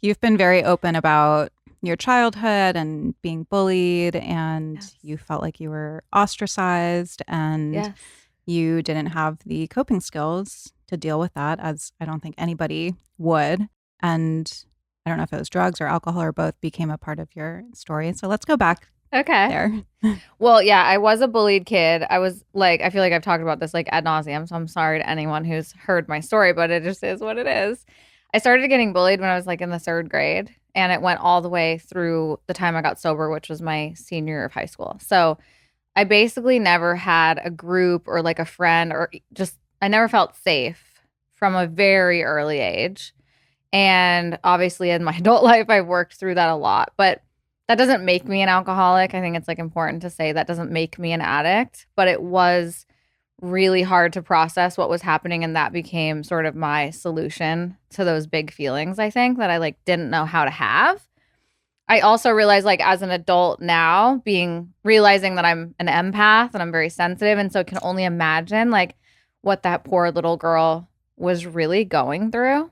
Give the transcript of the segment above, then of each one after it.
You've been very open about your childhood and being bullied, and Yes. you felt like you were ostracized and Yes. you didn't have the coping skills to deal with that, as I don't think anybody would. And I don't know if it was drugs or alcohol or both became a part of your story. So let's go back Okay. there. Well, yeah, I was a bullied kid. I was like, I feel like I've talked about this like ad nauseum, so I'm sorry to anyone who's heard my story, but it just is what it is. I started getting bullied when I was like in the third grade, and it went all the way through the time I got sober, which was my senior year of high school. So I basically never had a group or like a friend or just, I never felt safe from a very early age. And obviously, in my adult life, I've worked through that a lot. But that doesn't make me an alcoholic. I think it's like important to say that doesn't make me an addict. But it was really hard to process what was happening. And that became sort of my solution to those big feelings, I think, that I like didn't know how to have. I also realized like as an adult now, realizing that I'm an empath and I'm very sensitive. And so can only imagine like what that poor little girl was really going through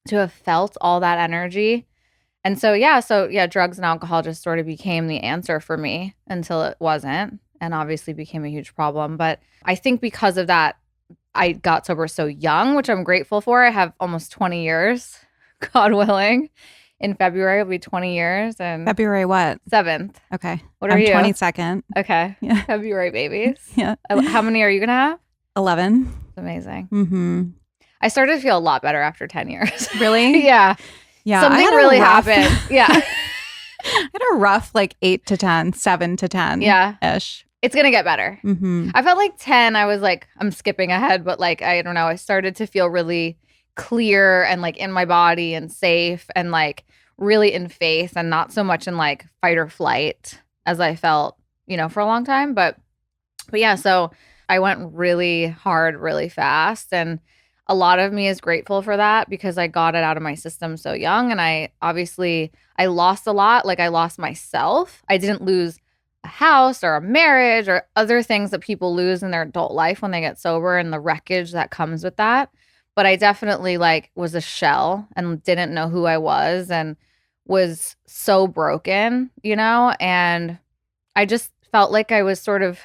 to have felt all that energy. And so yeah, drugs and alcohol just sort of became the answer for me until it wasn't, and obviously became a huge problem. But I think because of that, I got sober so young, which I'm grateful for. I have almost 20 years, God willing. In February, it'll be 20 years and February what? 7th. Okay. What are I'm you? 22nd. Okay. Yeah. February babies. Yeah. How many are you going to have? 11. It's amazing. Mm-hmm. I started to feel a lot better after 10 years. Really? Yeah. Yeah. Something really happened. Yeah. I had a rough like 8 to 10, 7 to 10 Yeah. ish. It's going to get better. Mm-hmm. I felt like 10, I was like, I'm skipping ahead, but like, I don't know. I started to feel really clear and like in my body and safe and like really in faith and not so much in like fight or flight as I felt, for a long time. But yeah, so I went really hard, really fast. And a lot of me is grateful for that because I got it out of my system so young. And I lost a lot. Like I lost myself. I didn't lose a house or a marriage or other things that people lose in their adult life when they get sober and the wreckage that comes with that. But I definitely like was a shell and didn't know who I was and was so broken, and I just felt like I was sort of,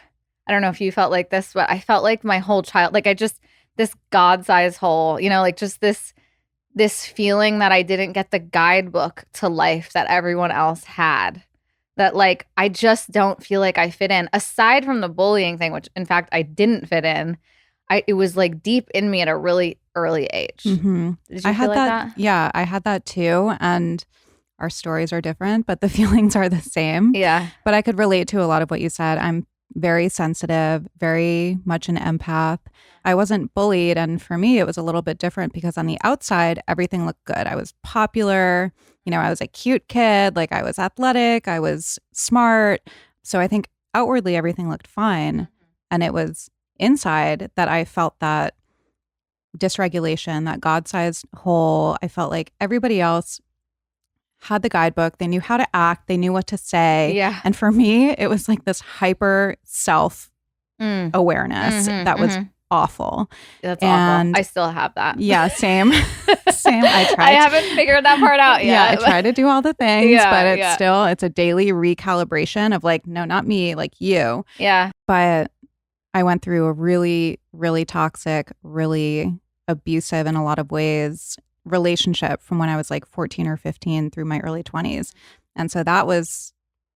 I don't know if you felt like this, but I felt like my whole child, like this God-sized hole, like just this feeling that I didn't get the guidebook to life that everyone else had. That like I just don't feel like I fit in. Aside from the bullying thing, which in fact I didn't fit in, it was like deep in me at a really early age. Mm-hmm. Did you I feel had like that? Yeah, I had that too. And our stories are different, but the feelings are the same. Yeah. But I could relate to a lot of what you said. I'm very sensitive, very much an empath. I wasn't bullied. And for me, it was a little bit different because on the outside, everything looked good. I was popular. I was a cute kid. Like I was athletic. I was smart. So I think outwardly, everything looked fine. And it was inside that I felt that dysregulation, that God-sized hole. I felt like everybody else had the guidebook. They knew how to act. They knew what to say. Yeah. And for me, it was like this hyper self awareness that was awful. That's and awful. I still have that. Yeah, same. Same. I haven't figured that part out yet. Yeah, I try to do all the things, Yeah, but yeah. it's a daily recalibration of like, no, not me, like you. Yeah. But I went through a really, really toxic, really abusive in a lot of ways relationship from when I was like 14 or 15 through my early 20s. And so that was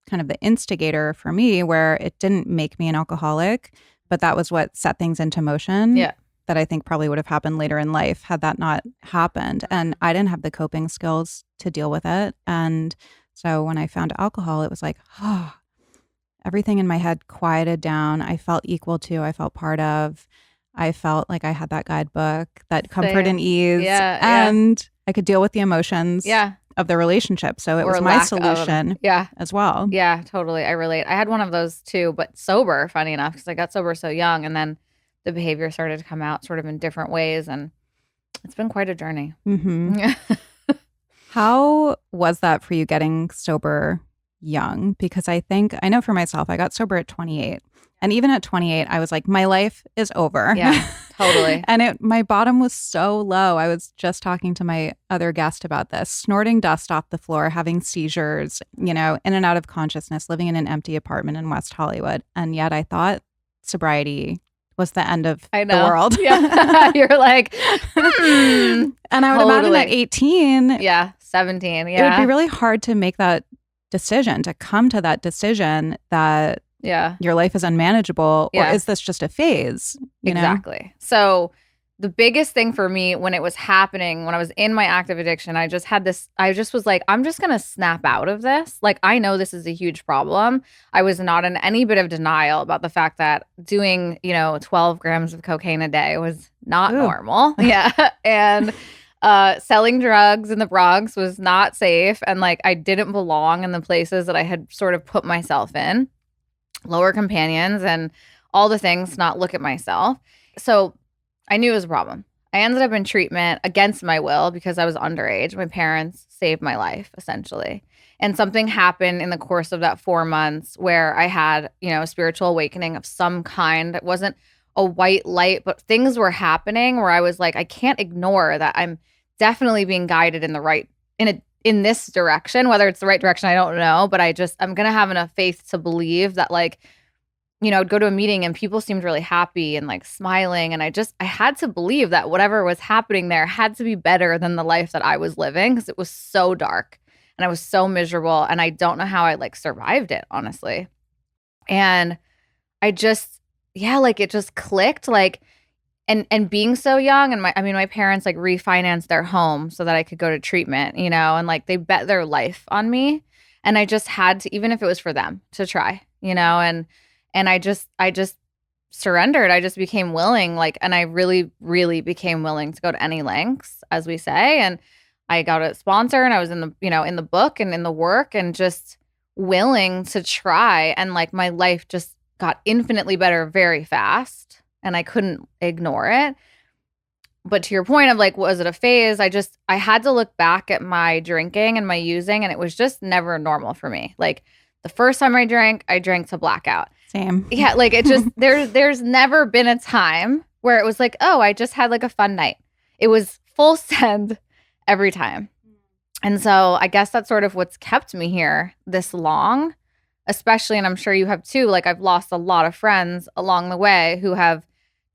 kind of the instigator for me where it didn't make me an alcoholic, but that was what set things into motion. Yeah. That I think probably would have happened later in life had that not happened. And I didn't have the coping skills to deal with it. And so when I found alcohol, it was like, everything in my head quieted down. I felt equal to, I felt part of. I felt like I had that guidebook, that comfort and ease. And I could deal with the emotions of the relationship. So it was my solution as well. Yeah, totally. I relate. I had one of those too, but sober, funny enough, because I got sober so young. And then the behavior started to come out sort of in different ways. And it's been quite a journey. Mm-hmm. How was that for you getting sober young because I know for myself, I got sober at 28. And even at 28, I was like, my life is over. Yeah, totally. And my bottom was so low. I was just talking to my other guest about this, snorting dust off the floor, having seizures, in and out of consciousness, living in an empty apartment in West Hollywood. And yet I thought sobriety was the end of I the know. world. Yeah. You're like, And I would imagine at 18, yeah, 17. it would be really hard to make that decision, to come to that decision that your life is unmanageable, or is this just a phase? Exactly. So the biggest thing for me when it was happening, when I was in my active addiction, I just was like, I'm just going to snap out of this. Like, I know this is a huge problem. I was not in any bit of denial about the fact that doing, 12 grams of cocaine a day was not normal. Yeah. And selling drugs in the Bronx was not safe. And like, I didn't belong in the places that I had sort of put myself in, lower companions and all the things, not look at myself. So I knew it was a problem. I ended up in treatment against my will because I was underage. My parents saved my life, essentially. And something happened in the course of that 4 months where I had, a spiritual awakening of some kind. It wasn't a white light, but things were happening where I was like, I can't ignore that I'm definitely being guided in this direction. Whether it's the right direction, I don't know. But I'm going to have enough faith to believe that, like, I'd go to a meeting and people seemed really happy and like smiling. And I had to believe that whatever was happening there had to be better than the life that I was living, because it was so dark and I was so miserable. And I don't know how I like survived it, honestly. And I just, it just clicked, like, and being so young, and my parents like refinanced their home so that I could go to treatment, and like they bet their life on me. And I just had to, even if it was for them, to try, and I just surrendered. I just became willing, like, and I really, really became willing to go to any lengths, as we say. And I got a sponsor, and I was in the, in the book and in the work, and just willing to try. And like my life just got infinitely better very fast, and I couldn't ignore it. But to your point of like, was it a phase? I had to look back at my drinking and my using, and it was just never normal for me. Like the first time I drank to blackout. Same. Yeah, like it just there's never been a time where it was like, oh, I just had like a fun night. It was full send every time. And so I guess that's sort of what's kept me here this long, especially, and I'm sure you have too, like I've lost a lot of friends along the way who have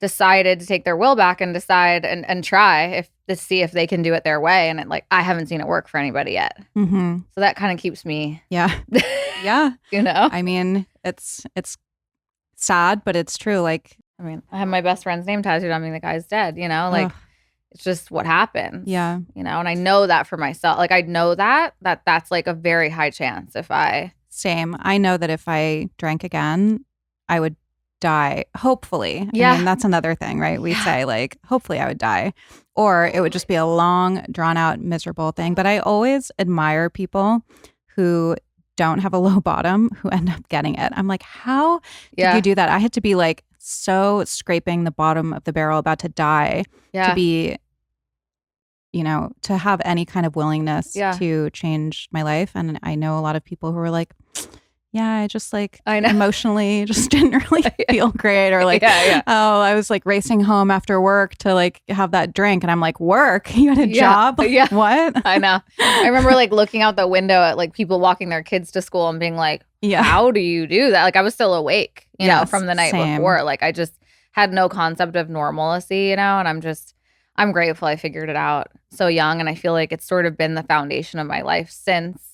decided to take their will back and decide and try to see if they can do it their way. And I haven't seen it work for anybody yet. Mm-hmm. So that kind of keeps me. Yeah. Yeah. I mean, it's sad, but it's true. Like, I have my best friend's name tattooed on me. The guy's dead, like it's just what happens. Yeah. And I know that for myself. Like I know that's like a very high chance Same. I know that if I drank again, I would die, hopefully. Yeah. I mean, that's another thing, right? We say like, hopefully I would die, or it would just be a long, drawn out, miserable thing. But I always admire people who don't have a low bottom who end up getting it. I'm like, how did you do that? I had to be like so scraping the bottom of the barrel, about to die, to be, to have any kind of willingness to change my life. And I know a lot of people who are like, yeah, I just like emotionally just didn't really feel great, or like, oh, I was like racing home after work to like have that drink. And I'm like, work? You had a job? Yeah. What? I know. I remember like looking out the window at like people walking their kids to school and being like, how do you do that? Like I was still awake, from the night before. Like I just had no concept of normalcy, and I'm grateful I figured it out so young. And I feel like it's sort of been the foundation of my life since.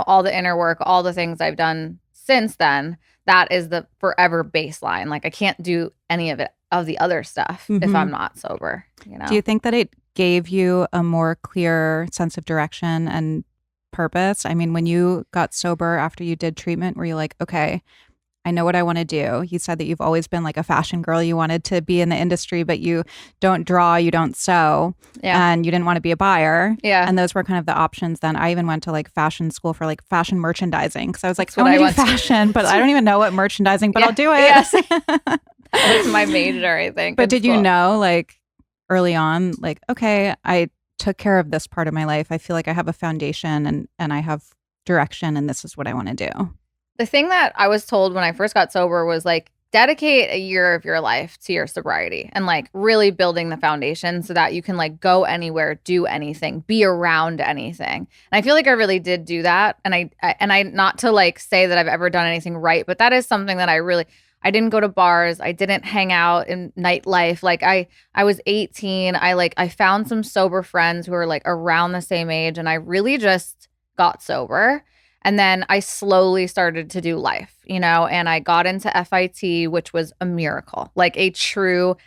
All the inner work, all the things I've done since then, that is the forever baseline. Like I can't do any of the other stuff if I'm not sober. Do you think that it gave you a more clear sense of direction and purpose? I mean, when you got sober after you did treatment, were you like, okay, I know what I want to do? You said that you've always been like a fashion girl. You wanted to be in the industry, but you don't draw, you don't sew, and you didn't want to be a buyer. Yeah. And those were kind of the options then. I even went to like fashion school for like fashion merchandising, because I was like, I want to do fashion, but I don't even know what merchandising, but I'll do it. Yes. That was my major, I think. But did you know like early on, like, okay, I took care of this part of my life. I feel like I have a foundation and I have direction and this is what I want to do. The thing that I was told when I first got sober was like, dedicate a year of your life to your sobriety and like really building the foundation so that you can like go anywhere, do anything, be around anything. And I feel like I really did do that. And I not to like say that I've ever done anything right, but that is something that I didn't go to bars. I didn't hang out in nightlife. Like I was 18. I found some sober friends who were like around the same age, and I really just got sober. And then I slowly started to do life, you know, and I got into FIT, which was a miracle, like a true,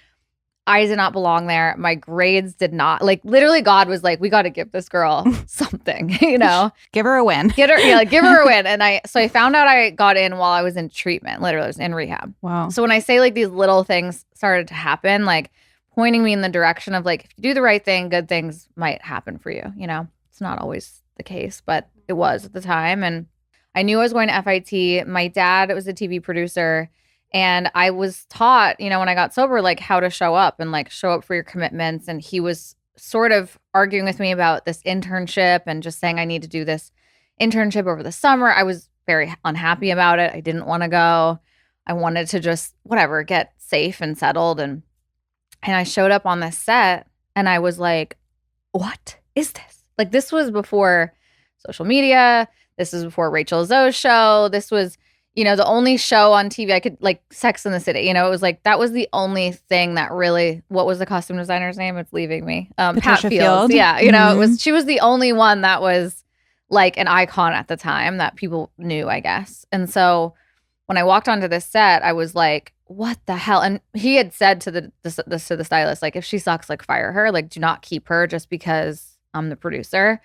I did not belong there. My grades did not, like literally God was like, we got to give this girl something, you know. Give her a win. Give her a win. And so I found out I got in while I was in treatment, literally I was in rehab. Wow. So when I say like these little things started to happen, like pointing me in the direction of like, if you do the right thing, good things might happen for you, you know. It's not always the case, but it was at the time. And I knew I was going to FIT. My dad was a TV producer, and I was taught, you know, when I got sober, like how to show up and like show up for your commitments. And he was sort of arguing with me about this internship and just saying I need to do this internship over the summer. I was very unhappy about it. I didn't want to go. I wanted to just whatever, get safe and settled. And I showed up on this set and I was like, what is this? Like, this was before social media. This was before Rachel Zoe's show. This was, you know, the only show on TV I could, like, Sex in the City. You know, it was like, that was the only thing that really, what was the costume designer's name? It's leaving me. Pat Fields. Yeah. You know, she was the only one that was like an icon at the time that people knew, I guess. And so when I walked onto this set, I was like, what the hell? And he had said to the stylist, like, if she sucks, like, fire her. Like, do not keep her just because I'm the producer.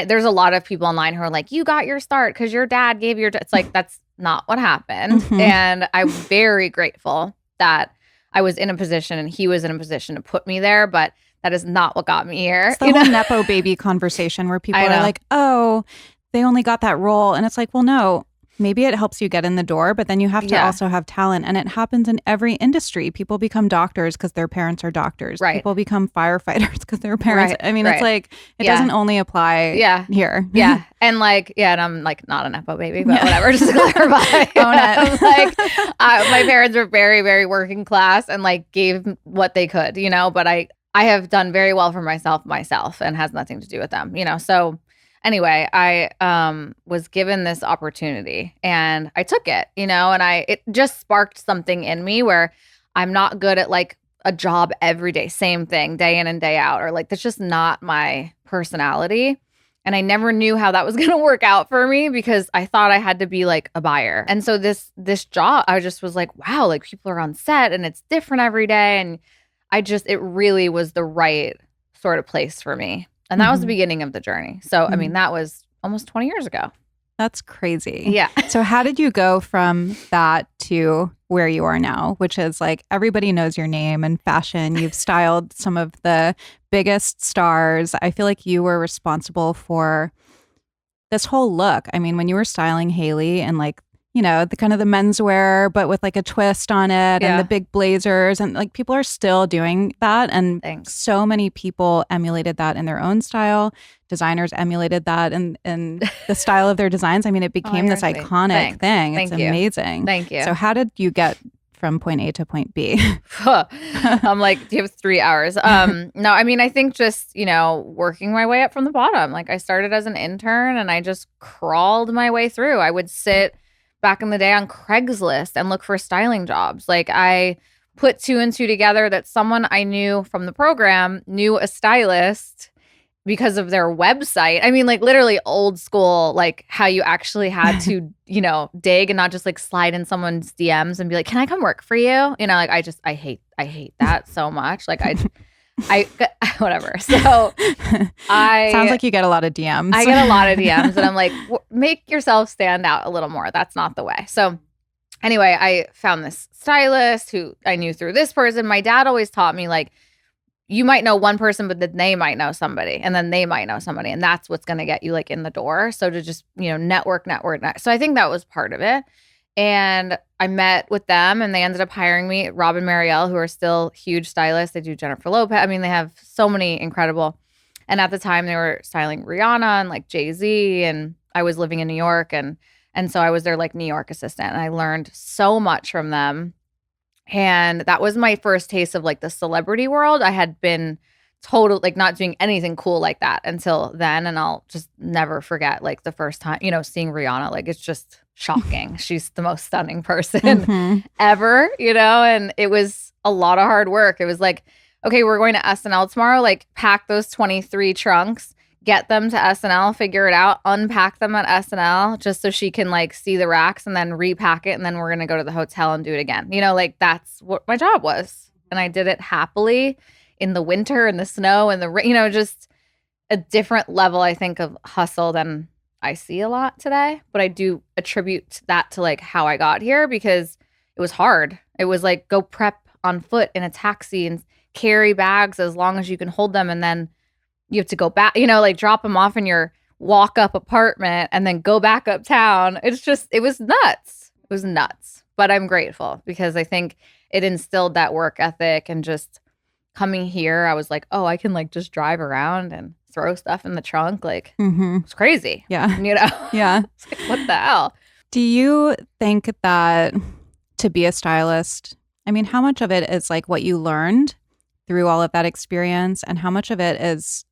There's a lot of people online who are like, you got your start because your dad gave your it's like, that's not what happened. And I'm very grateful that I was in a position and he was in a position to put me there, but that is not what got me here. It's the whole Nepo baby conversation where people are like, oh, they only got that role. And it's like, well, no, maybe it helps you get in the door, but then you have to also have talent. And it happens in every industry. People become doctors because their parents are doctors. Right. People become firefighters because their parents. Right. I mean, it's like, it doesn't only apply here. Yeah. And like, and I'm like not a Nepo baby, but whatever, just to clarify. Own it. Like, my parents were very, very working class and like gave what they could, you know, but I have done very well for myself and has nothing to do with them, you know, so anyway, I was given this opportunity and I took it, you know, and it just sparked something in me where I'm not good at like a job every day, same thing, day in and day out, or like that's just not my personality. And I never knew how that was going to work out for me because I thought I had to be like a buyer. And so this job, I just was like, wow, like people are on set and it's different every day. And it really was the right sort of place for me. And that was the beginning of the journey. So, I mean, that was almost 20 years ago. That's crazy. Yeah. So how did you go from that to where you are now, which is like everybody knows your name in fashion. You've styled some of the biggest stars. I feel like you were responsible for this whole look. I mean, when you were styling Reilly and like, you know, the kind of the menswear, but with like a twist on it and the big blazers, and like people are still doing that. And so many people emulated that in their own style. Designers emulated that in the style of their designs. I mean, it became this iconic thing. It's amazing. Thank you. So how did you get from point A to point B? I'm like, do you have 3 hours? No, I mean, I think just, you know, working my way up from the bottom. Like I started as an intern and I just crawled my way through. I would sit back in the day on Craigslist and look for styling jobs. Like I put 2 and 2 together that someone I knew from the program knew a stylist because of their website. I mean, like literally old school, like how you actually had to, you know, dig and not just like slide in someone's DMs and be like, can I come work for you? You know, like I hate that so much. Like I whatever. So sounds like you get a lot of DMs. I get a lot of DMs and I'm like, make yourself stand out a little more. That's not the way. So anyway, I found this stylist who I knew through this person. My dad always taught me like, you might know one person, but then they might know somebody and then they might know somebody. And that's what's going to get you like in the door. So to just, you know, network. So I think that was part of it. And I met with them and they ended up hiring me, Rob and Marielle, who are still huge stylists. They do Jennifer Lopez. I mean, they have so many incredible. And at the time they were styling Rihanna and like Jay-Z. And I was living in New York, and so I was their like New York assistant, and I learned so much from them. And that was my first taste of like the celebrity world. I had been total like not doing anything cool like that until then, and I'll just never forget like the first time, seeing Rihanna. Like it's just shocking. She's the most stunning person ever, and it was a lot of hard work. It was like, okay, we're going to SNL tomorrow, like pack those 23 trunks, get them to SNL, figure it out, unpack them at SNL just so she can like see the racks and then repack it. And then we're going to go to the hotel and do it again. Like that's what my job was. And I did it happily in the winter and the snow and the rain, just a different level, I think, of hustle than I see a lot today. But I do attribute that to like how I got here because it was hard. It was like go prep on foot in a taxi and carry bags as long as you can hold them, and then you have to go back, like drop them off in your walk up apartment and then go back uptown. It was nuts. It was nuts. But I'm grateful because I think it instilled that work ethic, and just coming here, I was like, oh, I can like just drive around and throw stuff in the trunk. Like it's crazy. Yeah. Yeah. It's like, what the hell? Do you think that to be a stylist, I mean, how much of it is like what you learned through all of that experience, and how much of it is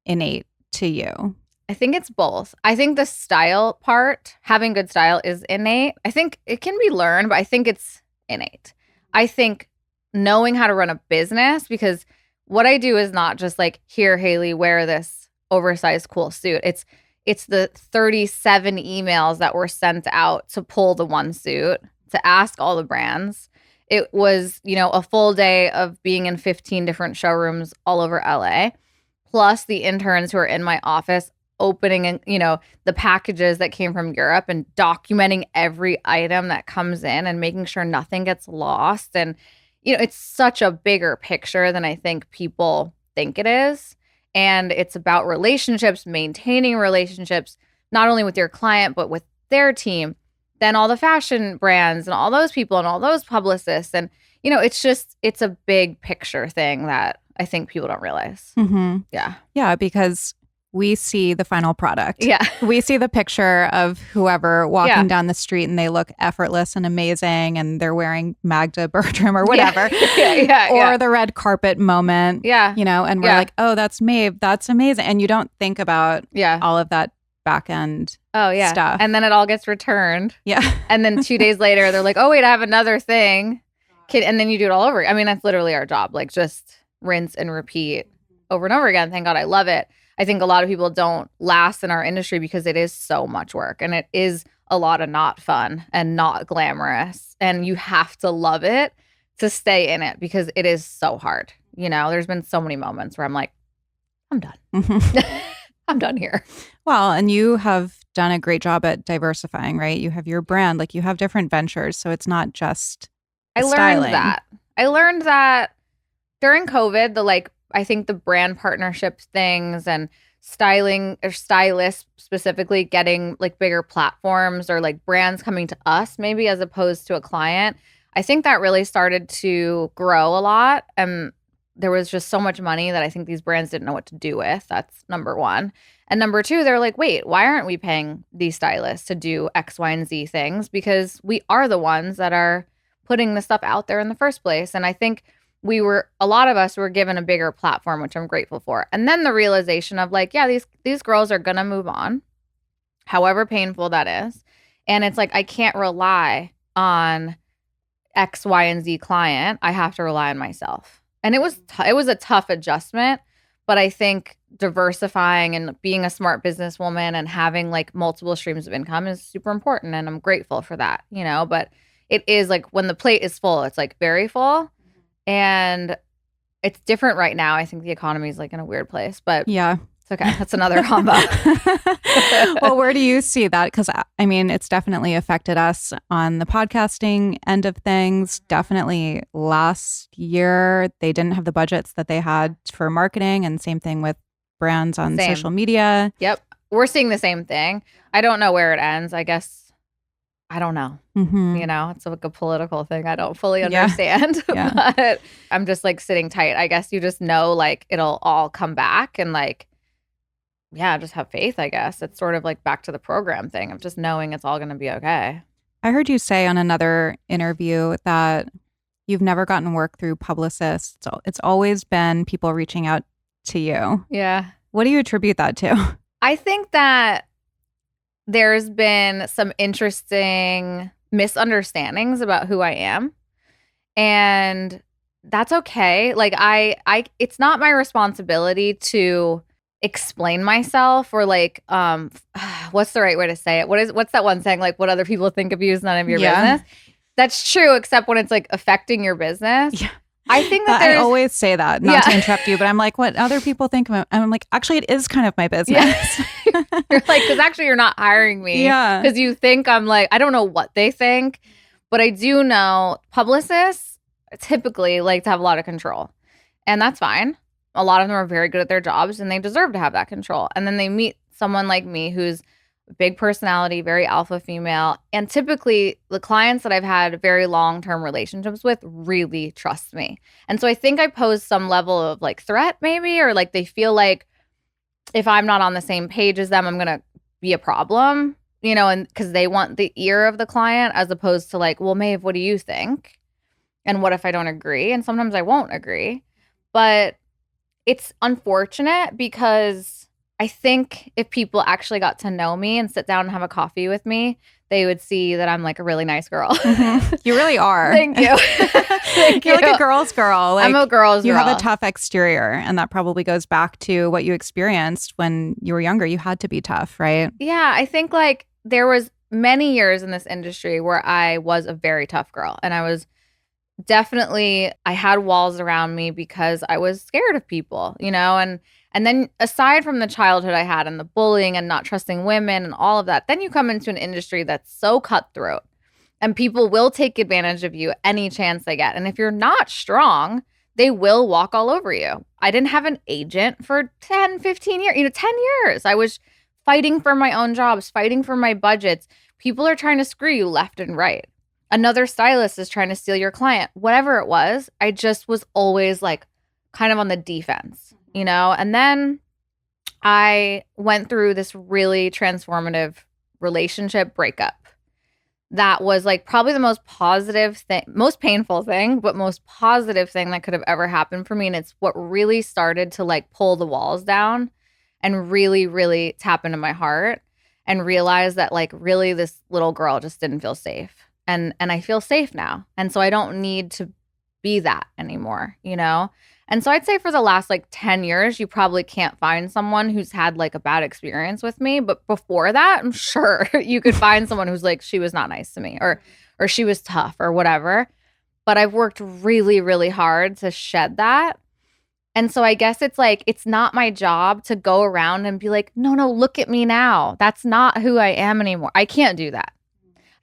innate to you? I think it's both. I think the style part, having good style, is innate. I think it can be learned, but I think it's innate. I think knowing how to run a business, because what I do is not just like, here, Haley, wear this oversized cool suit. It's the 37 emails that were sent out to pull the one suit, to ask all the brands. It was, a full day of being in 15 different showrooms all over LA, plus the interns who are in my office opening and, the packages that came from Europe and documenting every item that comes in and making sure nothing gets lost. And, it's such a bigger picture than I think people think it is. And it's about relationships, maintaining relationships, not only with your client, but with their team, then all the fashion brands and all those people and all those publicists. And, it's a big picture thing that I think people don't realize. Yeah. Yeah, because we see the final product. Yeah. We see the picture of whoever walking down the street and they look effortless and amazing and they're wearing Magda Bertram or whatever. Or the red carpet moment. Yeah. And we're like, oh, that's Maeve. That's amazing. And you don't think about all of that back end stuff. And then it all gets returned. Yeah. And then 2 days later, they're like, oh, wait, I have another thing. And then you do it all over. I mean, that's literally our job. Like just rinse and repeat over and over again. Thank God I love it. I think a lot of people don't last in our industry because it is so much work, and it is a lot of not fun and not glamorous. And you have to love it to stay in it because it is so hard. There's been so many moments where I'm like, I'm done. I'm done here. Well, and you have done a great job at diversifying, right? You have your brand, like you have different ventures. So it's not just styling. I learned that during COVID, I think the brand partnership things and styling or stylists specifically getting like bigger platforms or like brands coming to us maybe as opposed to a client. I think that really started to grow a lot. And there was just so much money that I think these brands didn't know what to do with. That's number one. And number two, they're like, wait, why aren't we paying these stylists to do X, Y, and Z things? Because we are the ones that are putting the stuff out there in the first place. And I think a lot of us were given a bigger platform, which I'm grateful for. And then the realization of like, yeah, these girls are going to move on, however painful that is. And it's like, I can't rely on X, Y, and Z client. I have to rely on myself. And it was a tough adjustment, but I think diversifying and being a smart businesswoman and having like multiple streams of income is super important. And I'm grateful for that, but it is like when the plate is full, it's like very full. And it's different right now. I think the economy is like in a weird place, but yeah, it's okay. That's another combo. Well, where do you see that? Because I mean, it's definitely affected us on the podcasting end of things. Definitely last year, they didn't have the budgets that they had for marketing, and same thing with brands on social media. Yep. We're seeing the same thing. I don't know where it ends. I guess I don't know. It's like a political thing. I don't fully understand, but I'm just like sitting tight. I guess you just know like it'll all come back, and like yeah, just have faith, I guess. It's sort of like back to the program thing of just knowing it's all going to be okay. I heard you say on another interview that you've never gotten work through publicists. So it's always been people reaching out to you. Yeah. What do you attribute that to? I think that there's been some interesting misunderstandings about who I am. And that's okay. Like it's not my responsibility to explain myself or like what's the right way to say it? What's that one saying, like what other people think of you is none of your business? That's true, except when it's like affecting your business. Yeah. I think that I always say that, not to interrupt you, but I'm like, what other people think of it? I'm like, actually, it is kind of my business. Yeah. You're like, because actually you're not hiring me. Yeah. Because you think I'm like, I don't know what they think, but I do know publicists typically like to have a lot of control. And that's fine. A lot of them are very good at their jobs and they deserve to have that control. And then they meet someone like me who's a big personality, very alpha female. And typically the clients that I've had very long-term relationships with really trust me. And so I think I pose some level of like threat maybe, or like they feel like if I'm not on the same page as them, I'm going to be a problem, you know, and because they want the ear of the client as opposed to like, well, Maeve, what do you think? And what if I don't agree? And sometimes I won't agree. But it's unfortunate because I think if people actually got to know me and sit down and have a coffee with me, they would see that I'm like a really nice girl. Mm-hmm. You really are. Thank you. Thank You're you. like a girl's girl. Like, I'm a girl's you girl. have a tough exterior, and that probably goes back to what you experienced when you were younger. You had to be tough, right? Yeah, I think like there was many years in this industry where I was a very tough girl, and I was definitely, I had walls around me because I was scared of people, you know, and then aside from the childhood I had and the bullying and not trusting women and all of that, then you come into an industry that's so cutthroat and people will take advantage of you any chance they get. And if you're not strong, they will walk all over you. I didn't have an agent for 10, 15 years, 10 years. I was fighting for my own jobs, fighting for my budgets. People are trying to screw you left and right. Another stylist is trying to steal your client. Whatever it was, I just was always like kind of on the defense, you know? And then I went through this really transformative relationship breakup. That was like probably the most positive thing, most painful thing, but most positive thing that could have ever happened for me. And it's what really started to like pull the walls down and really, really tap into my heart and realize that like really this little girl just didn't feel safe. And I feel safe now. And so I don't need to be that anymore, you know? And so I'd say for the last like 10 years, you probably can't find someone who's had like a bad experience with me. But before that, I'm sure you could find someone who's like, she was not nice to me or she was tough or whatever. But I've worked really, really hard to shed that. And so I guess it's like, it's not my job to go around and be like, no, look at me now. That's not who I am anymore. I can't do that.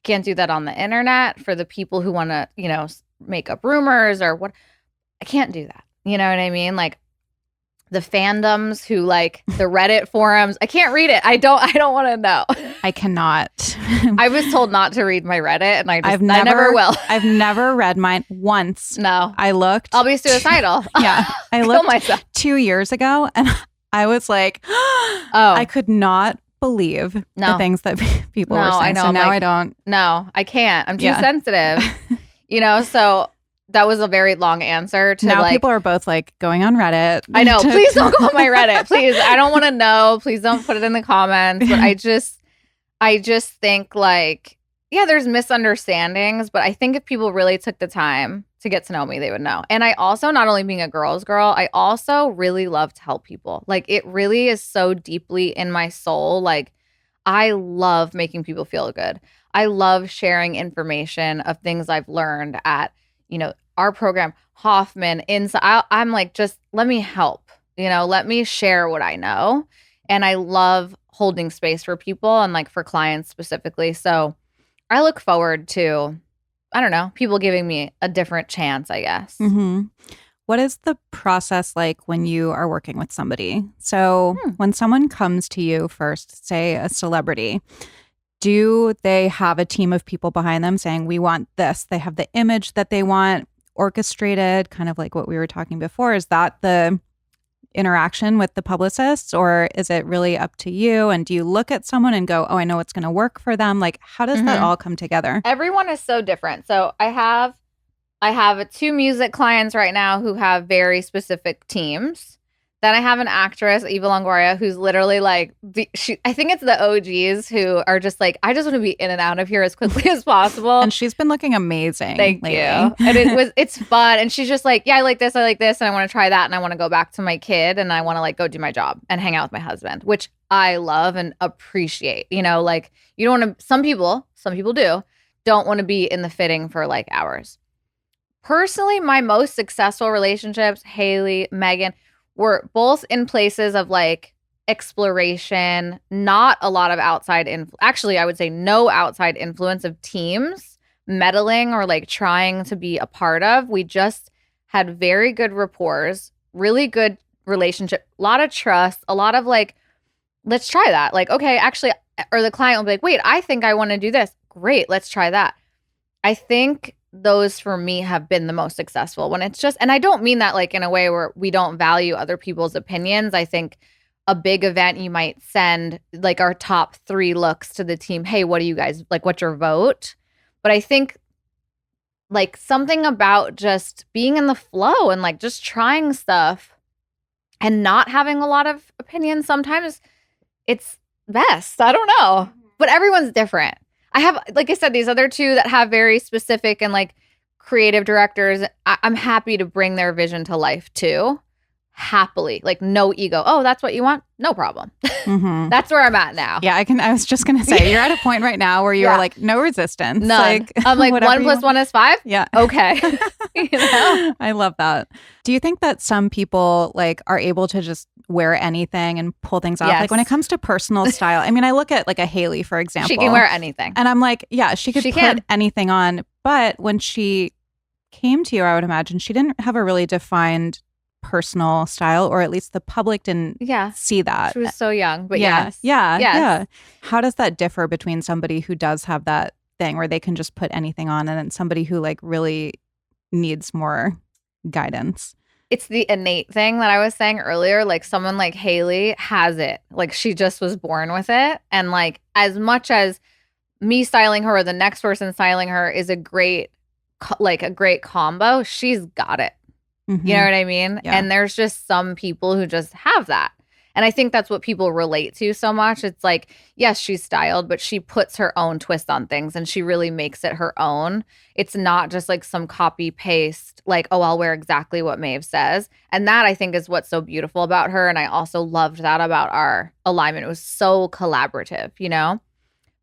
Can't do that on the internet for the people who want to, you know, make up rumors or what. I can't do that. You know what I mean? Like the fandoms who like the Reddit forums. I can't read it. I don't want to know. I cannot. I was told not to read my Reddit and I never will. I've never read mine once. No. I looked. I'll be suicidal. Yeah. I Kill looked myself. 2 years ago and I was like, I could not believe the things that people were saying. I know. So now like, I don't. No, I can't. I'm too sensitive. You know, so that was a very long answer to now like. People are both like going on Reddit. I know. Please don't go on my Reddit. Please. I don't want to know. Please don't put it in the comments. But I just think like, yeah, there's misunderstandings. But I think if people really took the time to get to know me, they would know. And I also, not only being a girl's girl, I also really love to help people. Like it really is so deeply in my soul. Like I love making people feel good. I love sharing information of things I've learned at, you know, our program, Hoffman, inside. I'm like, just let me help, you know, let me share what I know. And I love holding space for people and like for clients specifically. So I look forward to, I don't know, people giving me a different chance, I guess. Mm-hmm. What is the process like when you are working with somebody? So when someone comes to you first, say a celebrity, do they have a team of people behind them saying, we want this? They have the image that they want orchestrated, kind of like what we were talking before. Is that the interaction with the publicists, or is it really up to you? And do you look at someone and go, oh, I know what's going to work for them? Like, how does that all come together? Everyone is so different. So I have 2 music clients right now who have very specific teams. Then I have an actress, Eva Longoria, who's literally like, I think it's the OGs who are just like, I just want to be in and out of here as quickly as possible. And she's been looking amazing. Thank lately. you. And it's fun. And she's just like, yeah, I like this, and I want to try that, and I want to go back to my kid, and I want to like go do my job and hang out with my husband, which I love and appreciate. You know, like you don't want to. Some people don't want to be in the fitting for like hours. Personally, my most successful relationships, Haley, Megan, were both in places of like exploration, not a lot of outside actually, I would say no outside influence of teams meddling or like trying to be a part of. We just had very good rapports, really good relationship, a lot of trust, a lot of like, let's try that. Like, okay, actually, or the client will be like, wait, I think I want to do this. Great, let's try that. I think those for me have been the most successful when it's just, and I don't mean that like in a way where we don't value other people's opinions. I think a big event, you might send like our top 3 looks to the team. Hey, what do you guys like? What's your vote? But I think like something about just being in the flow and like just trying stuff and not having a lot of opinions, sometimes it's best. I don't know, but everyone's different. I have, like I said, these other 2 that have very specific and like creative directors. I'm happy to bring their vision to life too. Happily, like no ego. Oh, that's what you want? No problem. That's where I'm at now. Yeah, I was just gonna say you're at a point right now where you're like no resistance. None. Like, I'm like 1 + 1 is 5. Yeah. Okay. You know? I love that. Do you think that some people like are able to just wear anything and pull things off? Yes. Like when it comes to personal style, I mean, I look at like a Haley, for example. She can wear anything. And I'm like, yeah, she could put anything on. But when she came to you, I would imagine she didn't have a really defined personal style, or at least the public didn't see that. She was so young, but yeah. How does that differ between somebody who does have that thing where they can just put anything on and then somebody who like really needs more guidance? It's the innate thing that I was saying earlier. Like someone like Haley has it. Like she just was born with it. And like as much as me styling her or the next person styling her is a great combo, she's got it. You know what I mean? Yeah. And there's just some people who just have that. And I think that's what people relate to so much. It's like, yes, she's styled, but she puts her own twist on things and she really makes it her own. It's not just like some copy paste, like, oh, I'll wear exactly what Maeve says. And that I think is what's so beautiful about her. And I also loved that about our alignment. It was so collaborative, you know?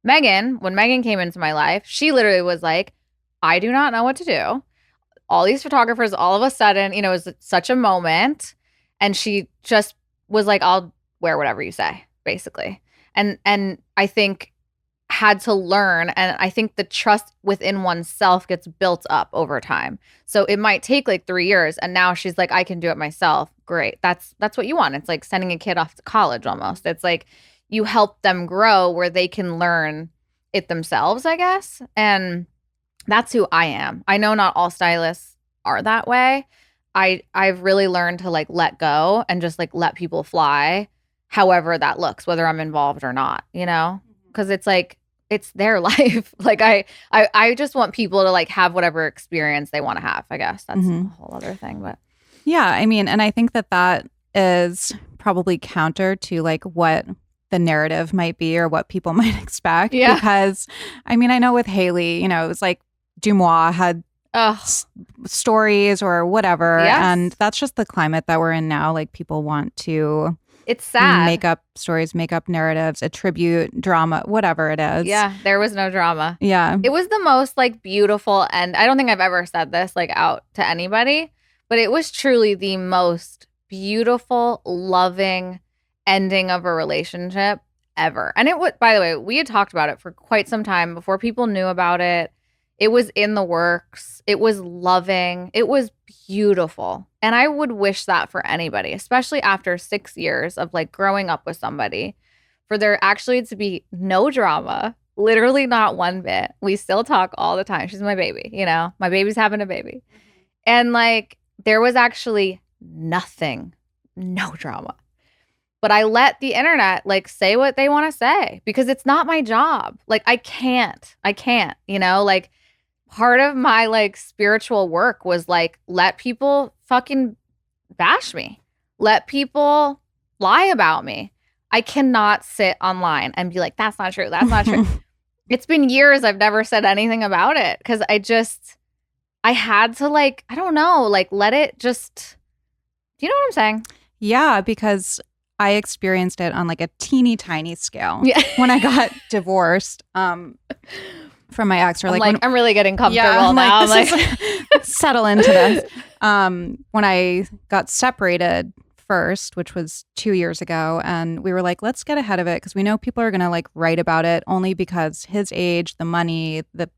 Megan, when Megan came into my life, she literally was like, I do not know what to do. All these photographers, all of a sudden, you know, it was such a moment. And she just was like, I'll wear whatever you say, basically. And I think had to learn. And I think the trust within oneself gets built up over time. So it might take like 3 years. And now she's like, I can do it myself. Great. That's what you want. It's like sending a kid off to college almost. It's like you help them grow where they can learn it themselves, I guess. And that's who I am. I know not all stylists are that way. I've really learned to like let go and just like let people fly however that looks, whether I'm involved or not, you know? Because it's like, it's their life. Like I just want people to like have whatever experience they want to have, I guess. That's a whole other thing. But yeah, I mean, and I think that is probably counter to like what the narrative might be or what people might expect. Yeah. Because I mean, I know with Haley, you know, it was like Dumois had stories or whatever. Yes. And that's just the climate that we're in now. Like people want to it's sad. Make up stories, make up narratives, attribute drama, whatever it is. Yeah, there was no drama. Yeah. It was the most like beautiful, and I don't think I've ever said this like out to anybody, but it was truly the most beautiful, loving ending of a relationship ever. And it would, by the way, we had talked about it for quite some time before people knew about it. It was in the works. It was loving. It was beautiful. And I would wish that for anybody, especially after 6 years of like growing up with somebody, for there actually to be no drama, literally not one bit. We still talk all the time. She's my baby, you know, my baby's having a baby. And like there was actually nothing no drama. But I let the internet like say what they want to say because it's not my job. Like I can't, like part of my like spiritual work was like, let people fucking bash me. Let people lie about me. I cannot sit online and be like, that's not true. That's not true. It's been years I've never said anything about it because I had to like, I don't know, like let it just, do you know what I'm saying? Yeah, because I experienced it on like a teeny tiny scale Yeah. when I got divorced from my ex. Or I'm like I'm really getting comfortable yeah, now. I'm like, settle into this. When I got separated first, which was 2 years ago, and we were like, let's get ahead of it because we know people are gonna like write about it only because his age, the money, the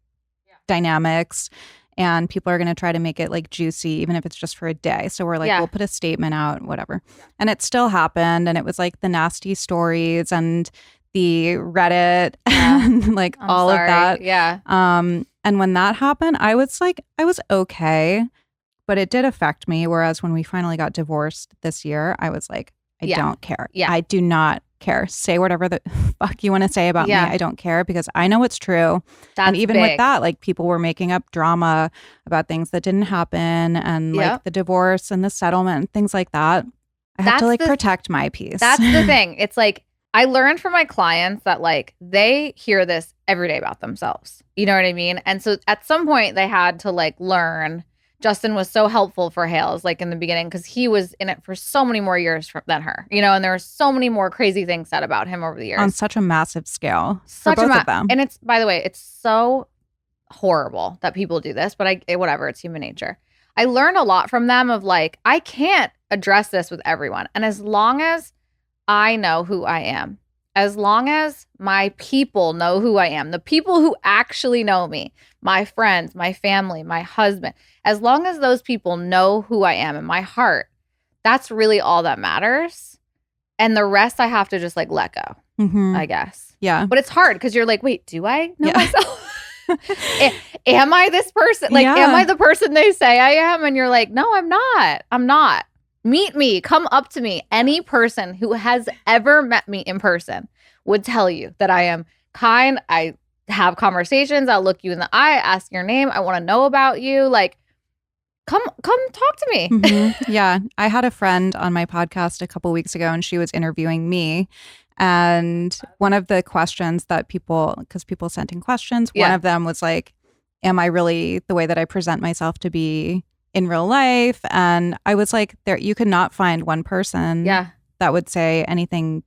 dynamics, and people are going to try to make it like juicy, even if it's just for a day. So we're like, Yeah. we'll put a statement out, whatever. And it still happened. And it was like the nasty stories and the Reddit and like I'm all sorry. of that. Yeah. And when that happened, I was okay, but it did affect me. Whereas when we finally got divorced this year, I was like, I don't care. Yeah. I do not care. Say whatever the fuck you want to say about me. I don't care because I know it's true. That's and even big. with that, like people were making up drama about things that didn't happen and like the divorce and the settlement and things like that. I have to like protect my peace. That's the thing. It's like I learned from my clients that like they hear this every day about themselves. You know what I mean? And so at some point they had to like learn. Justin was so helpful for Hales, like in the beginning, because he was in it for so many more years than her, and there were so many more crazy things said about him over the years. On such a massive scale for both of them. And it's, by the way, it's so horrible that people do this, but whatever, it's human nature. I learned a lot from them of like, I can't address this with everyone. And as long as I know who I am, as long as my people know who I am, the people who actually know me, my friends, my family, my husband, as long as those people know who I am in my heart, that's really all that matters. And the rest I have to just like let go, I guess. Yeah. But it's hard because you're like, wait, do I know myself? Am I this person? Like, am I the person they say I am? And you're like, no, I'm not. I'm not. Meet me. Come up to me. Any person who has ever met me in person would tell you that I am kind. I have conversations. I'll look you in the eye, ask your name. I want to know about you. Like, come talk to me. Yeah. I had a friend on my podcast a couple weeks ago and she was interviewing me. And one of the questions that because people sent in questions, one of them was like, am I really the way that I present myself to be in real life? And I was like, you could not find one person that would say anything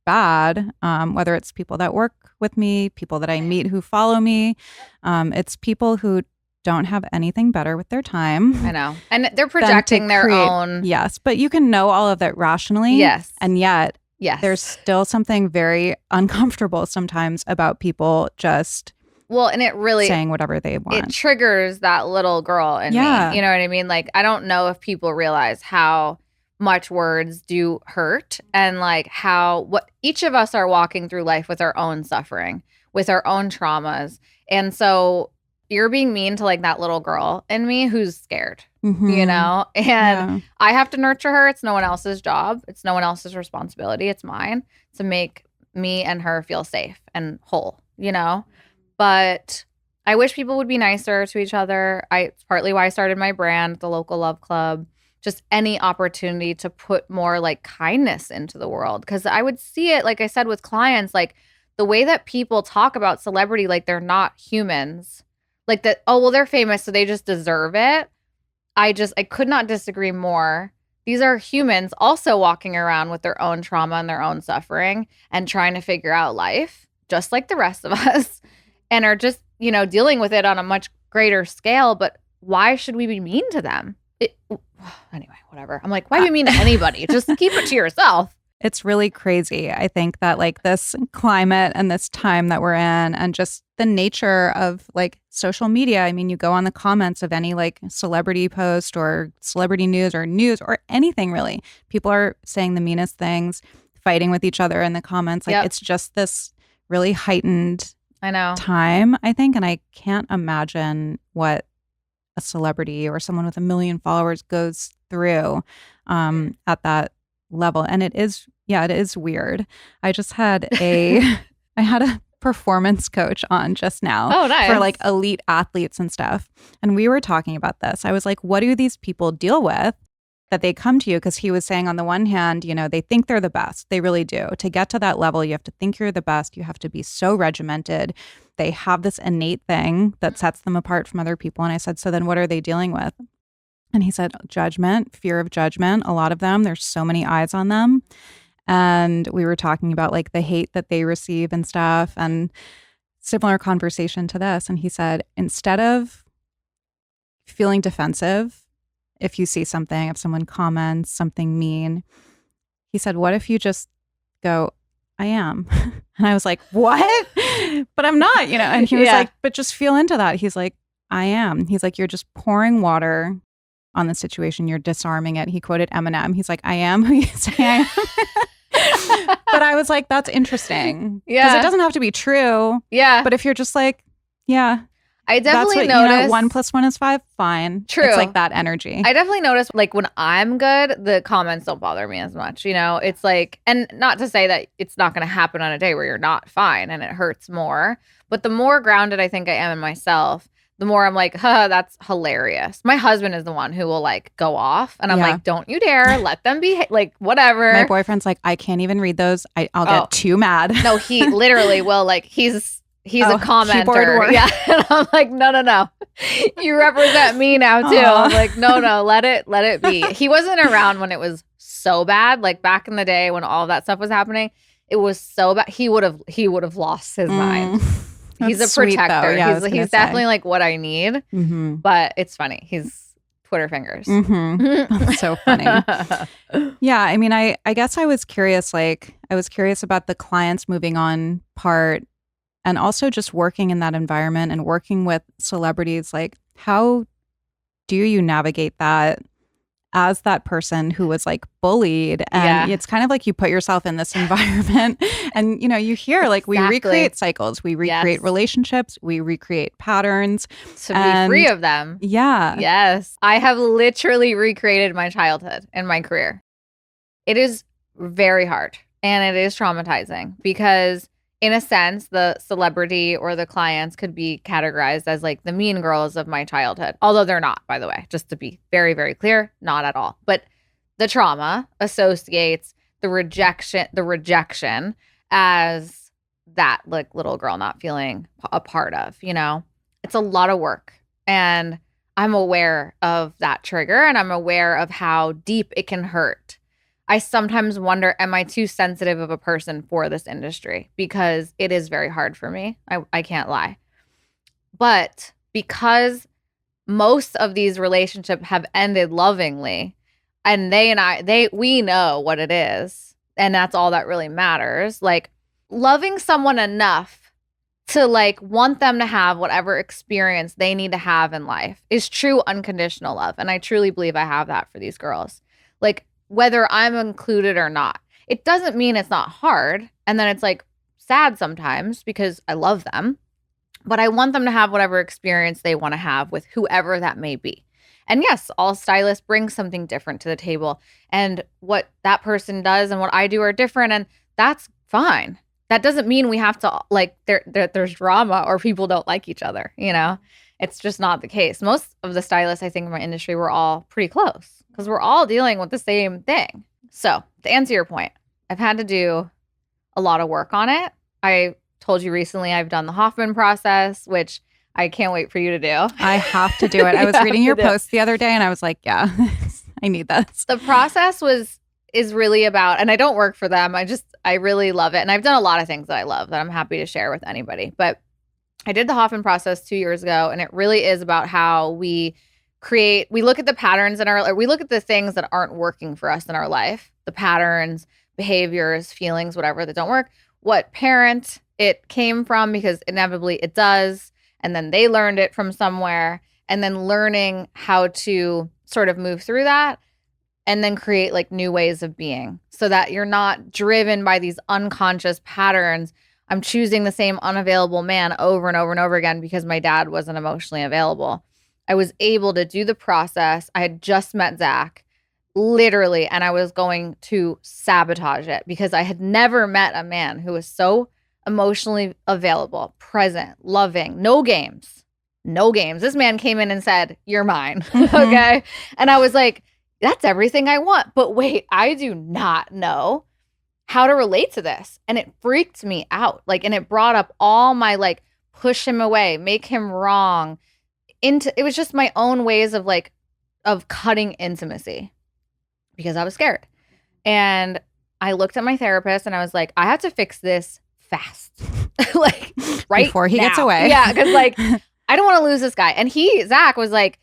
bad, whether it's people that work with me, people that I meet who follow me. It's people who don't have anything better with their time. I know. And they're projecting their own. Yes. But you can know all of that rationally. Yes. And yet yes, there's still something very uncomfortable sometimes about people just and it really saying whatever they want. It triggers that little girl in me. You know what I mean? Like, I don't know if people realize how much words do hurt and like what each of us are walking through life with our own suffering, with our own traumas. And so you're being mean to like that little girl in me who's scared, and I have to nurture her. It's no one else's job. It's no one else's responsibility. It's mine to make me and her feel safe and whole, But I wish people would be nicer to each other. It's partly why I started my brand, the Local Love Club. Just any opportunity to put more like kindness into the world. Because I would see it, like I said, with clients, like the way that people talk about celebrity, like they're not humans. Like that, oh, well, they're famous, so they just deserve it. I could not disagree more. These are humans also walking around with their own trauma and their own suffering and trying to figure out life, just like the rest of us, and are just, dealing with it on a much greater scale. But why should we be mean to them? Anyway, whatever. I'm like, why do you mean to anybody? Just keep it to yourself. It's really crazy. I think that like this climate and this time that we're in and just the nature of like social media. I mean, you go on the comments of any like celebrity post or celebrity news or anything really. People are saying the meanest things, fighting with each other in the comments. Like it's just this really heightened time, I think. And I can't imagine what a celebrity or someone with 1 million followers goes through at that level. And it is weird. I just had I had a performance coach on just now Oh, nice. for like elite athletes and stuff. And we were talking about this. I was like, what do these people deal with that they come to you? Because he was saying on the one hand, you know, they think they're the best. They really do. To get to that level, you have to think you're the best. You have to be so regimented. They have this innate thing that sets them apart from other people. And I said, so then what are they dealing with? And he said, judgment, fear of judgment. A lot of them, there's so many eyes on them. And we were talking about like the hate that they receive and stuff, and similar conversation to this. And he said, instead of feeling defensive, if you see something, if someone comments something mean, he said, what if you just go, I am? And I was like, what? But I'm not, you know? And he was like, but just feel into that. He's like, I am. He's like, you're just pouring water on the situation. You're disarming it. He quoted Eminem. He's like, I am who you say I am. But I was like, that's interesting. Yeah. Because it doesn't have to be true. Yeah. But if you're just like, yeah. I definitely that's what, noticed. You know, 1 + 1 is 5. Fine. True. It's like that energy. I definitely noticed like when I'm good, the comments don't bother me as much. You know, it's like, and not to say that it's not going to happen on a day where you're not fine and it hurts more. But the more grounded I think I am in myself, the more I'm like, that's hilarious. My husband is the one who will like go off. And I'm like, don't you dare let them be like, whatever. My boyfriend's like, I can't even read those. I'll get too mad. No, he literally will like, he's a commenter. Yeah. And I'm like, no. You represent me now too. I'm like, no, let it be. He wasn't around when it was so bad. Like back in the day when all of that stuff was happening, it was so bad. He would have lost his mind. He's a protector. Yeah, he's definitely like what I need. Mm-hmm. But it's funny. He's Twitter fingers. Mm-hmm. That's so funny. Yeah. I mean, I guess I was curious, about the clients moving on part, and also just working in that environment and working with celebrities. Like, how do you navigate that as that person who was like bullied? And it's kind of like you put yourself in this environment and, you know, you hear like we recreate cycles, we recreate relationships, we recreate patterns. To be free of them. Yeah. Yes. I have literally recreated my childhood and my career. It is very hard and it is traumatizing because in a sense, the celebrity or the clients could be categorized as like the mean girls of my childhood. Although they're not, by the way, just to be very, very clear, not at all. But the trauma associates the rejection as that like little girl not feeling a part of, you know, it's a lot of work. And I'm aware of that trigger and I'm aware of how deep it can hurt. I sometimes wonder, am I too sensitive of a person for this industry? Because it is very hard for me. I can't lie. But because most of these relationships have ended lovingly, and we know what it is, and that's all that really matters. Like loving someone enough to like want them to have whatever experience they need to have in life is true unconditional love. And I truly believe I have that for these girls. Like, whether I'm included or not. It doesn't mean it's not hard. And then it's like sad sometimes because I love them, but I want them to have whatever experience they want to have with whoever that may be. And yes, all stylists bring something different to the table, and what that person does and what I do are different, and that's fine. That doesn't mean we have to like there's drama or people don't like each other, you know? It's just not the case. Most of the stylists I think in my industry were all pretty close, because we're all dealing with the same thing. So to answer your point, I've had to do a lot of work on it. I told you recently I've done the Hoffman process, which I can't wait for you to do. I have to do it. I was reading your post the other day and I was like, yeah, I need this. The process is really about, and I don't work for them. I really love it. And I've done a lot of things that I love that I'm happy to share with anybody. But I did the Hoffman process 2 years ago, and it really is about how we look at the patterns we look at the things that aren't working for us in our life, the patterns, behaviors, feelings, whatever that don't work, what parent it came from, because inevitably it does. And then they learned it from somewhere, and then learning how to sort of move through that and then create like new ways of being so that you're not driven by these unconscious patterns. I'm choosing the same unavailable man over and over and over again because my dad wasn't emotionally available. I was able to do the process. I had just met Zach. literally, and I was going to sabotage it because I had never met a man who was so emotionally available, present, loving, no games. No games. This man came in and said, "You're mine." Mhm. Okay. And I was like, that's everything I want. But wait, I do not know how to relate to this. And it freaked me out. Like, and it brought up all my like, push him away, make him wrong. It was just my own ways of like, of cutting intimacy because I was scared. And I looked at my therapist and I was like, I have to fix this fast. Like, right Before he now. gets away. Yeah. Cause like, I don't want to lose this guy. And Zach was like,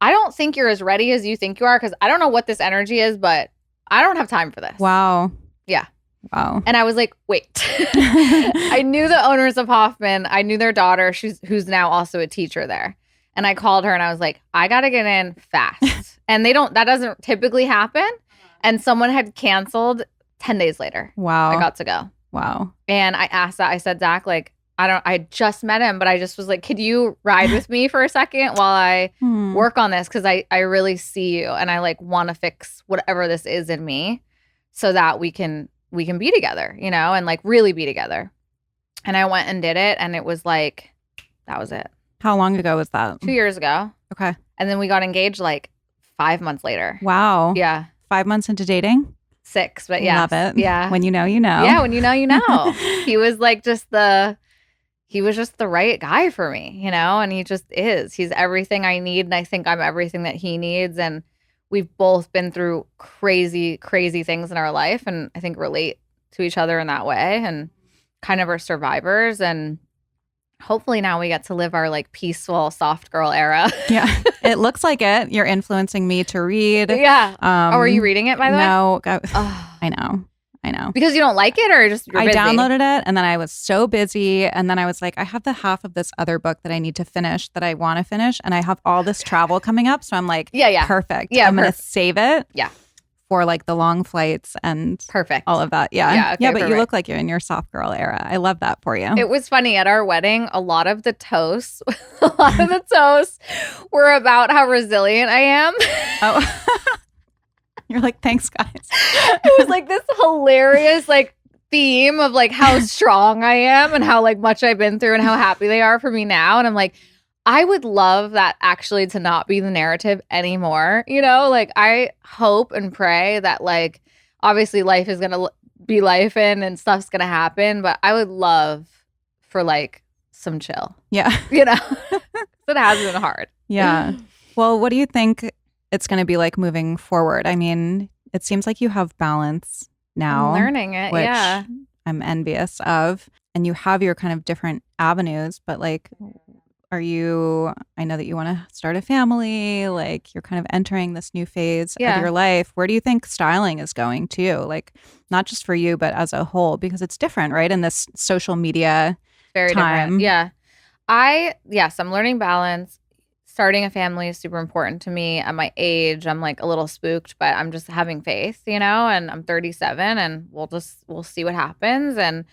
I don't think you're as ready as you think you are because I don't know what this energy is, but I don't have time for this. Wow. Yeah. Wow. And I was like, wait. I knew the owners of Hoffman. I knew their daughter, who's now also a teacher there. And I called her and I was like, I got to get in fast. And that doesn't typically happen. And someone had canceled 10 days later. Wow. I got to go. Wow. And I said, Zach, like, I just met him, but I just was like, could you ride with me for a second while I work on this? Cause I really see you and I like want to fix whatever this is in me so that we can be together, you know, and like really be together. And I went and did it. And it was like, that was it. How long ago was that? 2 years ago. Okay. And then we got engaged like 5 months later. Wow. Yeah. 5 months into dating? 6, but yeah. Love it. Yeah. When you know, you know. Yeah. When you know, you know. He was just the right guy for me, you know, and he just is. He's everything I need. And I think I'm everything that he needs. And we've both been through crazy, crazy things in our life. And I think relate to each other in that way and kind of are survivors. And hopefully now we get to live our like peaceful, soft girl era. Yeah. It looks like it. You're influencing me to read. Yeah. Are you reading it, by the way? No. Oh. I know. Because you don't like it or just you're busy? I downloaded it and then I was so busy. And then I was like, I have the half of this other book that I need to finish that I want to finish. And I have all this travel coming up. So I'm like, yeah. Perfect. Yeah, I'm going to save it. Yeah. For like the long flights and perfect. All of that. Yeah. Yeah, okay, but perfect. You look like you're in your soft girl era. I love that for you. It was funny at our wedding. A lot of the toasts were about how resilient I am. Oh. You're like, thanks, guys. It was like this hilarious like theme of like how strong I am and how like much I've been through and how happy they are for me now. And I'm like, I would love that actually to not be the narrative anymore. You know, like I hope and pray that like obviously life is going to be life and stuff's going to happen. But I would love for like some chill. Yeah. You know, it has been hard. Yeah. Well, what do you think it's going to be like moving forward? I mean, it seems like you have balance now. I'm learning it. Which yeah. I'm envious of. And you have your kind of different avenues, but like, I know that you want to start a family, like you're kind of entering this new phase of your life. Where do you think styling is going to? Like, not just for you, but as a whole, because it's different, right? In this social media Very time. different. Yeah. I'm learning balance. Starting a family is super important to me. At my age, I'm like a little spooked, but I'm just having faith, you know, and I'm 37 and we'll see what happens. And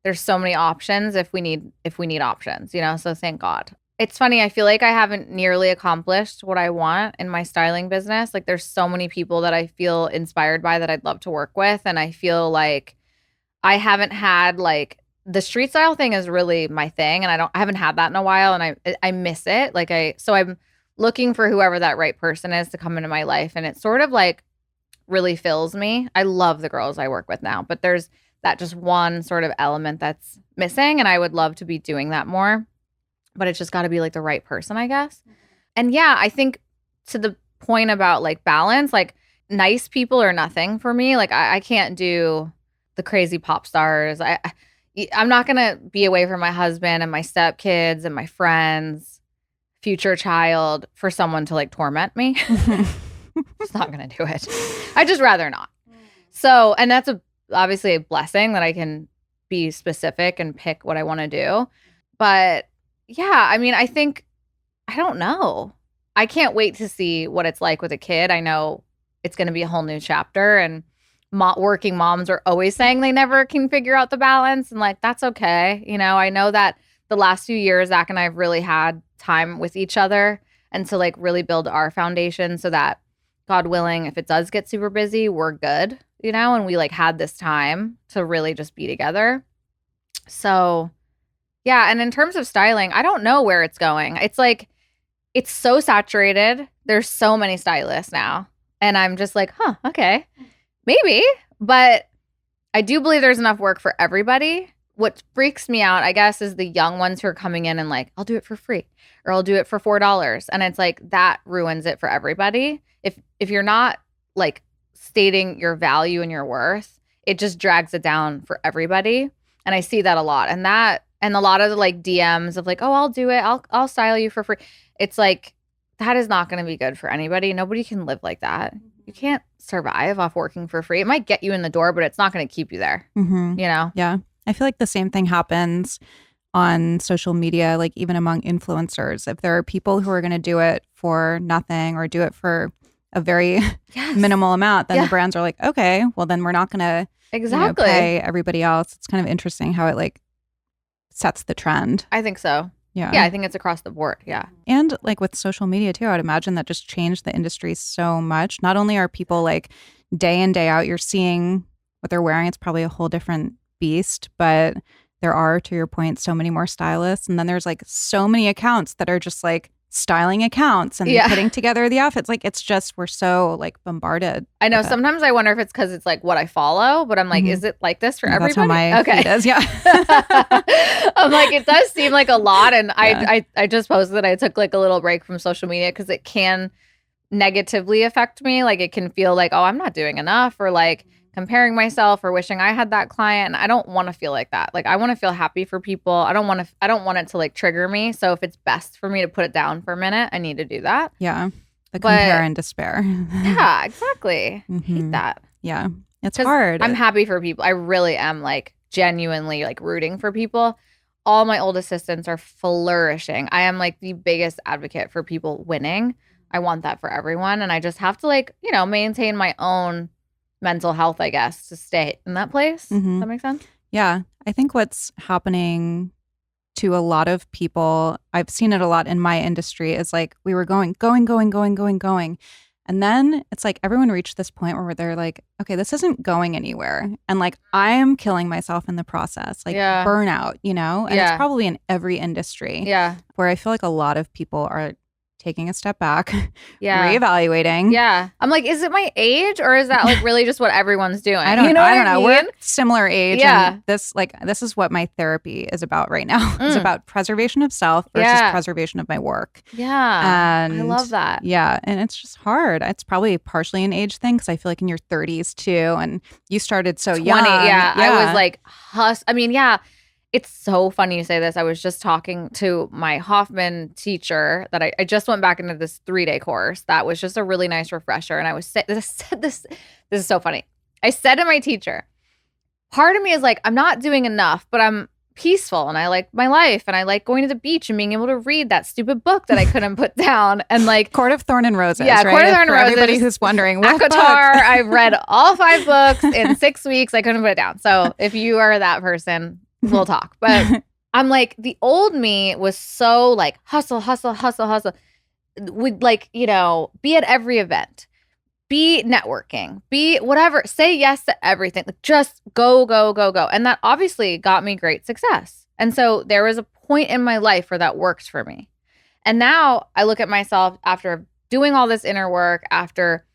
there's so many options if we need options, you know, so thank God. It's funny. I feel like I haven't nearly accomplished what I want in my styling business. Like there's so many people that I feel inspired by that I'd love to work with. And I feel like I haven't had like the street style thing is really my thing. And I haven't had that in a while and I miss it. So I'm looking for whoever that right person is to come into my life. And it sort of like really fills me. I love the girls I work with now, but there's that just one sort of element that's missing. And I would love to be doing that more. But it's just got to be like the right person, I guess. And yeah, I think to the point about like balance, like nice people are nothing for me. Like I can't do the crazy pop stars. I'm not going to be away from my husband and my stepkids and my friends, future child for someone to like torment me. Just not going to do it. I'd just rather not. So, and that's obviously a blessing that I can be specific and pick what I want to do. But yeah, I mean, I don't know. I can't wait to see what it's like with a kid. I know it's going to be a whole new chapter and working moms are always saying they never can figure out the balance. And like, that's okay. You know, I know that the last few years, Zach and I have really had time with each other and to like really build our foundation so that God willing, if it does get super busy, we're good, and we like had this time to really just be together. So yeah. And in terms of styling, I don't know where it's going. It's like, it's so saturated. There's so many stylists now. And I'm just like, okay, maybe. But I do believe there's enough work for everybody. What freaks me out, I guess, is the young ones who are coming in and like, I'll do it for free or I'll do it for $4. And it's like, that ruins it for everybody. If you're not like stating your value and your worth, it just drags it down for everybody. And I see that a lot. And a lot of the like DMs of like, oh, I'll do it. I'll style you for free. It's like, that is not going to be good for anybody. Nobody can live like that. You can't survive off working for free. It might get you in the door, but it's not going to keep you there. Yeah. I feel like the same thing happens on social media, like even among influencers. If there are people who are going to do it for nothing or do it for a very minimal amount, then the brands are like, okay, well, then we're not going to pay everybody else. It's kind of interesting how it like sets the trend. I think so. Yeah. Yeah, I think it's across the board. Yeah. And like with social media too, I would imagine that just changed the industry so much. Not only are people like day in, day out, you're seeing what they're wearing, it's probably a whole different beast, but there are, to your point, so many more stylists. And then there's like so many accounts that are just like styling accounts and putting together the outfits. Like it's just, we're so like bombarded. I know. Sometimes I wonder if it's because it's like what I follow, but I'm like, is it like this for everybody? That's how my feed is. Yeah. I'm like, it does seem like a lot. And I just posted that I took like a little break from social media because it can negatively affect me. Like it can feel like, oh, I'm not doing enough, or like comparing myself or wishing I had that client. And I don't want to feel like that. Like I want to feel happy for people. I don't want it to like trigger me. So if it's best for me to put it down for a minute, I need to do that. Yeah. The compare and despair. Yeah, exactly. I hate that. Yeah. It's hard. I'm happy for people. I really am like genuinely like rooting for people. All my old assistants are flourishing. I am like the biggest advocate for people winning. I want that for everyone. And I just have to like, maintain my own mental health, I guess, to stay in that place. Does that make sense? Yeah. I think what's happening to a lot of people, I've seen it a lot in my industry, is like we were going. And then it's like everyone reached this point where they're like, okay, this isn't going anywhere. And like I am killing myself in the process, like burnout, And it's probably in every industry. Yeah. Where I feel like a lot of people are taking a step back, reevaluating. Yeah. I'm like, is it my age or is that like really just what everyone's doing? I don't know. We're similar age. Yeah. And this is what my therapy is about right now. It's about preservation of self versus preservation of my work. Yeah. And I love that. Yeah. And it's just hard. It's probably partially an age thing because I feel like in your 30s too. And you started so 20, young. Yeah. I was like, it's so funny you say this. I was just talking to my Hoffman teacher that I just went back into this 3-day course. That was just a really nice refresher. And I said this is so funny. I said to my teacher, part of me is like, I'm not doing enough, but I'm peaceful and I like my life and I like going to the beach and being able to read that stupid book that I couldn't put down. And like Court of Thorn and Roses. Yeah, right? Court of Thorn and Roses. Everybody who's wondering, what book? I've read all 5 books in 6 weeks. I couldn't put it down. So if you are that person, we'll talk. But I'm like, the old me was so like hustle. Would like, be at every event, be networking, be whatever, say yes to everything. Like, just go. And that obviously got me great success. And so there was a point in my life where that worked for me. And now I look at myself after doing all this inner work, after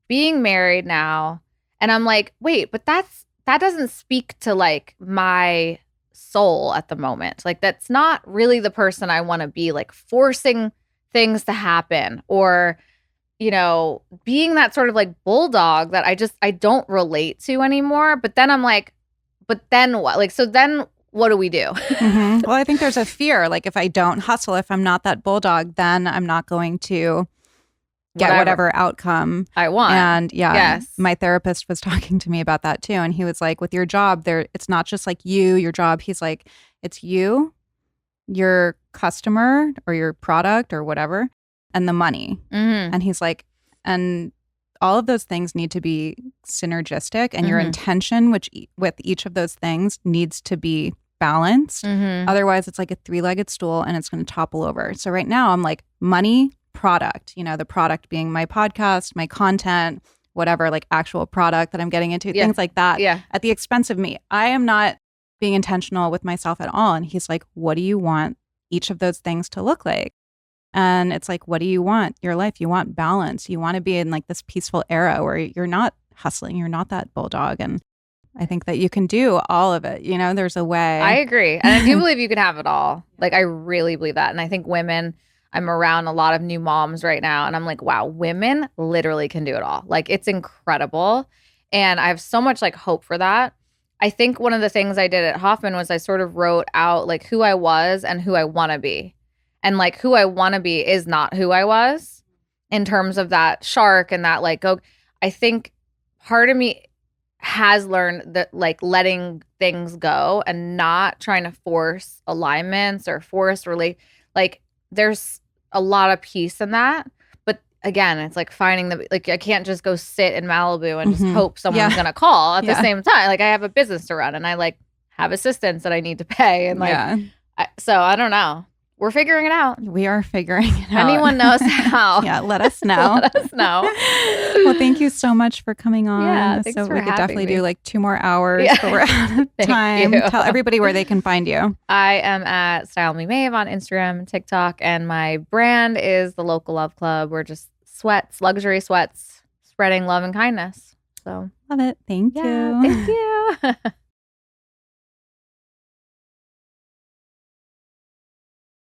being married now, and I'm like, wait, but that doesn't speak to like my soul at the moment. Like that's not really the person I want to be, like forcing things to happen or being that sort of like bulldog that I don't relate to anymore. But then I'm like, but then what? Like, so then what do we do? Well, I think there's a fear, like if I don't hustle, if I'm not that bulldog, then I'm not going to get whatever outcome I want. And my therapist was talking to me about that too. And he was like, with your job there, it's not just like your job. He's like, it's you, your customer or your product or whatever, and the money. And he's like, and all of those things need to be synergistic and your intention, with each of those things needs to be balanced. Otherwise it's like a 3-legged stool and it's going to topple over. So right now I'm like, money product, the product being my podcast, my content, whatever, like actual product that I'm getting into, things like that, at the expense of me. I am not being intentional with myself at all. And he's like, what do you want each of those things to look like? And it's like, what do you want? Your life, you want balance. You want to be in like this peaceful era where you're not hustling, you're not that bulldog. And I think that you can do all of it. There's a way. I agree. And I do believe you can have it all. Like, I really believe that. And I think women, I'm around a lot of new moms right now. And I'm like, wow, women literally can do it all. Like, it's incredible. And I have so much like hope for that. I think one of the things I did at Hoffman was I sort of wrote out like who I was and who I want to be. And like who I want to be is not who I was in terms of that shark and that like go. I think part of me has learned that like letting things go and not trying to force alignments or force like there's a lot of peace in that. But again, it's like finding like I can't just go sit in Malibu and just hope someone's gonna call at the same time. Like I have a business to run and I like have assistants that I need to pay and like so I don't know. We're figuring it out. We are figuring it out. Anyone knows how. Let us know. Let us know. Well, thank you so much for coming on. Yeah, thanks so for we could definitely me. do like 2 more hours, but we're out of time. Tell everybody where they can find you. I am at Style Me Maeve on Instagram and TikTok, and my brand is the Local Love Club. We're just sweats, luxury sweats, spreading love and kindness. So love it. Thank you. Thank you.